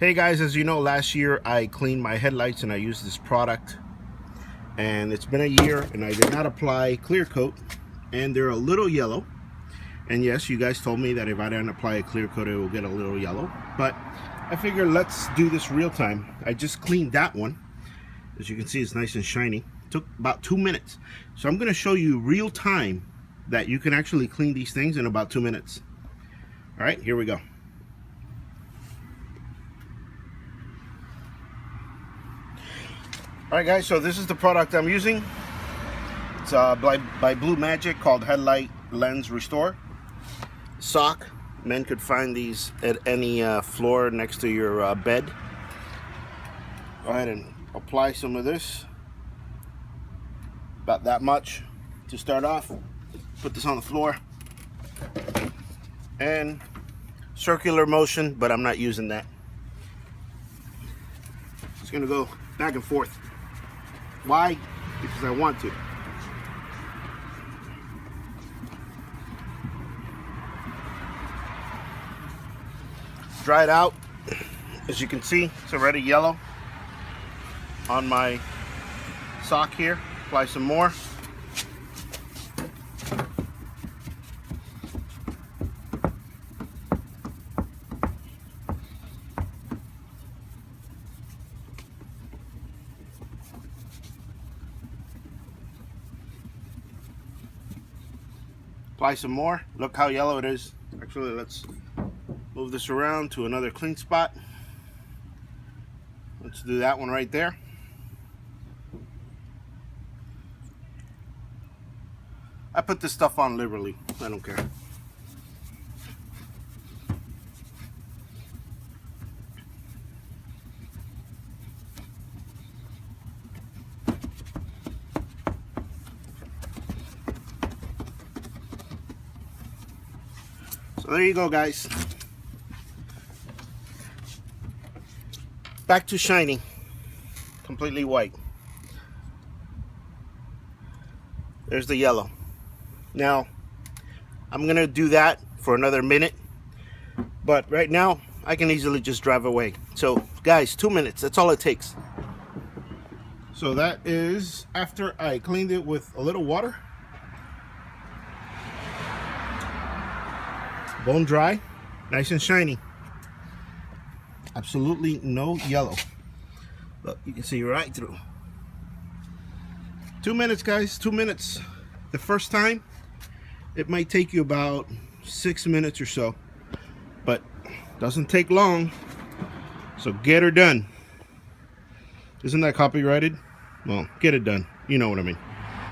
Hey guys, as you know, last year I cleaned my headlights and I used this product, and it's been a year and I did not apply clear coat and they're a little yellow. And yes, you guys told me that if I didn't apply a clear coat it will get a little yellow, but I figured let's do this real time. I just cleaned that one. As you can see, it's nice and shiny. It took about 2 minutes. So I'm going to show you real time that you can actually clean these things in about 2 minutes. All right, here we go. Alright guys, so this is the product I'm using. It's by BLUEMAGIC, called Headlight Lens Restore. Sock. Men could find these at any floor next to your bed. Go ahead and apply some of this. About that much to start off. Put this on the floor. And circular motion, but I'm not using that. It's going to go back and forth. Why? Because I want to. Dry it out. As you can see, it's already yellow on my sock here. Apply some more. Apply some more. Look how yellow it is. Actually, let's move this around to another clean spot. Let's do that one right there. I put this stuff on liberally. I don't care. So there you go, guys. Back to shiny. Completely white. There's the yellow. Now, I'm gonna do that for another minute, but right now I can easily just drive away. So guys, 2 minutes, that's all it takes. So that is after I cleaned it with a little water. Bone dry, nice and shiny. Absolutely no yellow. Look, you can see right through. 2 minutes, guys, 2 minutes. The first time, it might take you about 6 minutes or so, but doesn't take long. So get her done. Isn't that copyrighted? Well, get it done. You know what I mean.